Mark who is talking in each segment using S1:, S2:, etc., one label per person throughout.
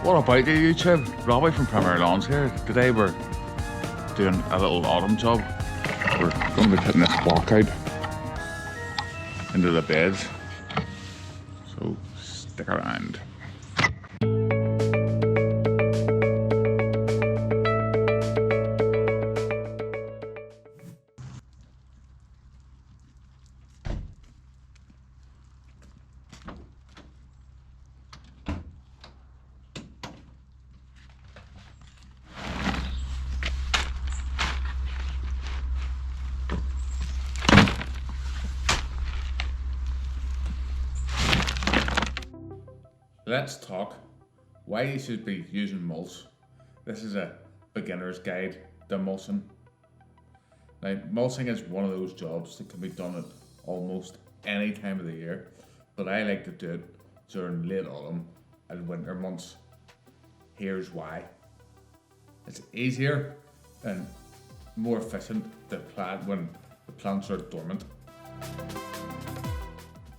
S1: What about you, YouTube? Robbie from Premier Lawns here. Today we're doing a little autumn job. We're going to be putting this bark out into the beds. So stick around. Let's talk why you should be using mulch. This is a beginner's guide to mulching. Now, mulching is one of those jobs that can be done at almost any time of the year, but I like to do it during late autumn and winter months. Here's why. It's easier and more efficient to plant when the plants are dormant.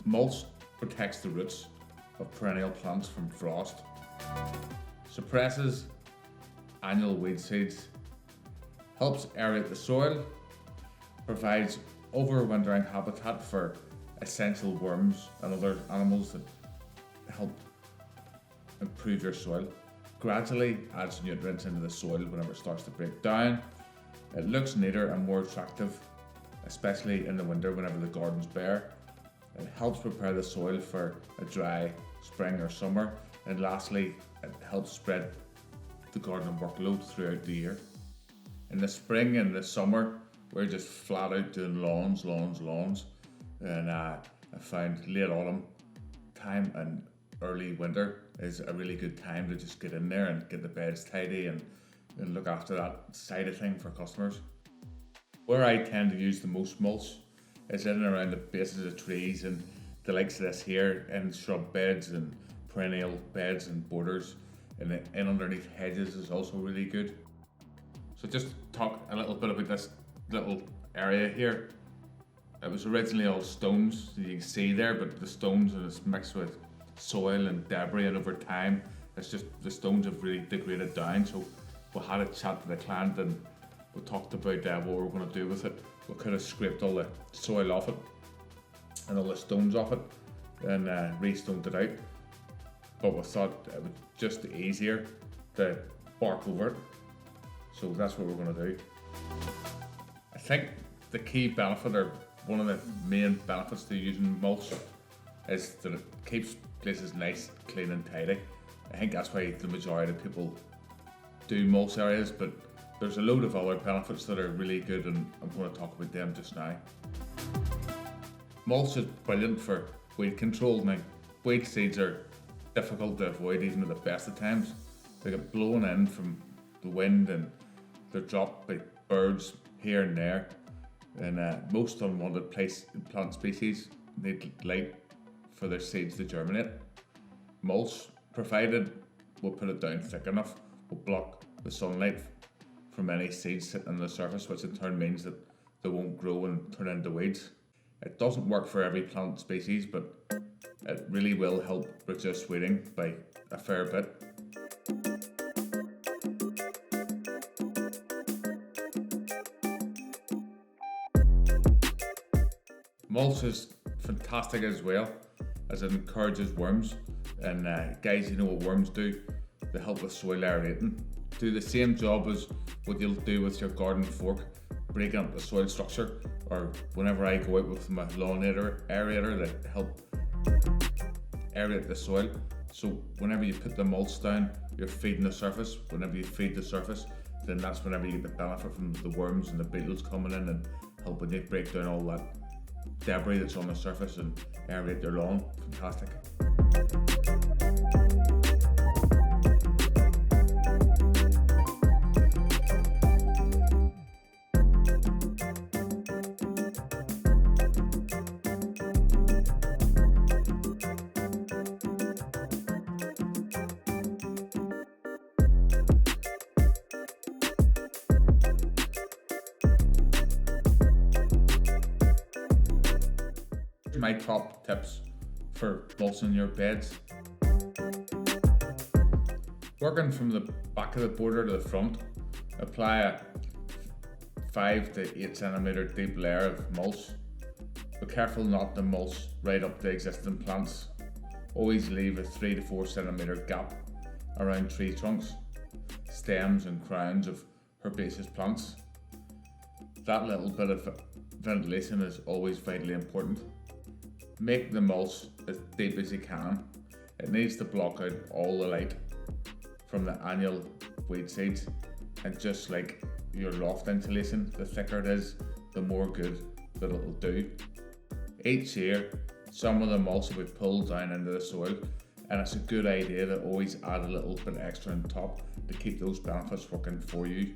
S1: Mulch protects the roots of perennial plants from frost, suppresses annual weed seeds, helps aerate the soil, provides overwintering habitat for essential worms and other animals that help improve your soil, gradually adds nutrients into the soil whenever it starts to break down. It looks neater and more attractive, especially in the winter whenever the garden's bare. It helps prepare the soil for a dry spring or summer, and lastly, it helps spread the garden workload throughout the year. In the spring and the summer, we're just flat out doing lawns, and I find late autumn time and early winter is a really good time to just get in there and get the beds tidy and look after that side of thing for customers. Where I tend to use the most mulch is in and around the bases of trees and the likes of this here, in shrub beds and perennial beds and borders, and in underneath hedges is also really good. So just talk a little bit about this little area here. It was originally all stones, you can see there, but the stones and it's mixed with soil and debris, and over time it's just the stones have really degraded down. So we had a chat to the client and we talked about what we were going to do with it. We could have scraped all the soil off it and all the stones off it and re-stoned it out, but we thought it was just easier to bark over it, so that's what we're going to do. I think the key benefit, or one of the main benefits to using mulch, is that it keeps places nice, clean and tidy. I think that's why the majority of people do mulch areas, but there's a load of other benefits that are really good, and I'm going to talk about them just now. Mulch is brilliant for weed control. Now, weed seeds are difficult to avoid even at the best of times. They get blown in from the wind and they're dropped by birds here and there. And most unwanted plant species need light for their seeds to germinate. Mulch, provided we'll put it down thick enough, will block the sunlight from any seeds sitting on the surface, which in turn means that they won't grow and turn into weeds. It doesn't work for every plant species, but it really will help reduce weeding by a fair bit. Mulch is fantastic as well, as it encourages worms, and guys, you know what worms do? They help with soil aerating. Do the same job as what you'll do with your garden fork, breaking up the soil structure, or whenever I go out with my lawn aerator that help aerate the soil. So whenever you put the mulch down, you're feeding the surface. Whenever you feed the surface, then that's whenever you get the benefit from the worms and the beetles coming in and helping you break down all that debris that's on the surface and aerate your lawn. Fantastic. My top tips for mulching your beds. Working from the back of the border to the front, apply a 5 to 8 centimeter deep layer of mulch. Be careful not to mulch right up to existing plants. Always leave a 3 to 4 centimeter gap around tree trunks, stems and crowns of herbaceous plants. That little bit of ventilation is always vitally important. Make the mulch as deep as you can. It needs to block out all the light from the annual weed seeds, and just like your loft insulation, the thicker it is, the more good that it'll do. Each year, some of the mulch will be pulled down into the soil, and it's a good idea to always add a little bit extra on top to keep those benefits working for you.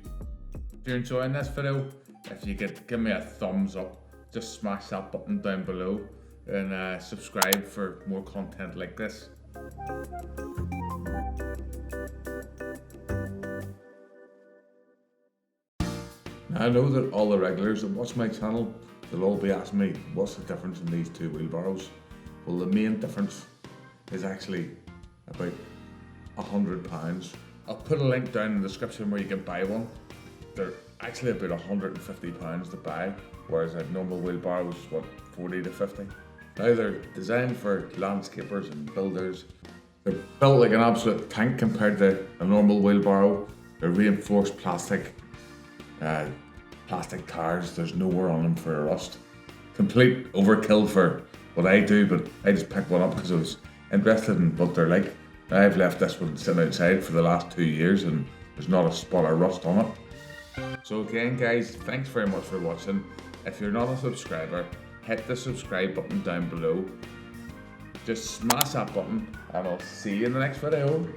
S1: If you're enjoying this video, if you could give me a thumbs up, just smash that button down below and subscribe for more content like this. Now, I know that all the regulars that watch my channel, they'll all be asking me what's the difference in these two wheelbarrows. Well, the main difference is actually about £100. I'll put a link down in the description where you can buy one. They're actually about £150 to buy, whereas a normal wheelbarrow is what, 40 to 50. Now they're designed for landscapers and builders. They're built like an absolute tank compared to a normal wheelbarrow. They're reinforced plastic tires. There's nowhere on them for a rust. Complete overkill for what I do, but I just picked one up because I was interested in what they're like. Now I've left this one sitting outside for the last 2 years and there's not a spot of rust on it. So again guys, thanks very much for watching. If you're not a subscriber, hit the subscribe button down below. Just smash that button and I'll see you in the next video.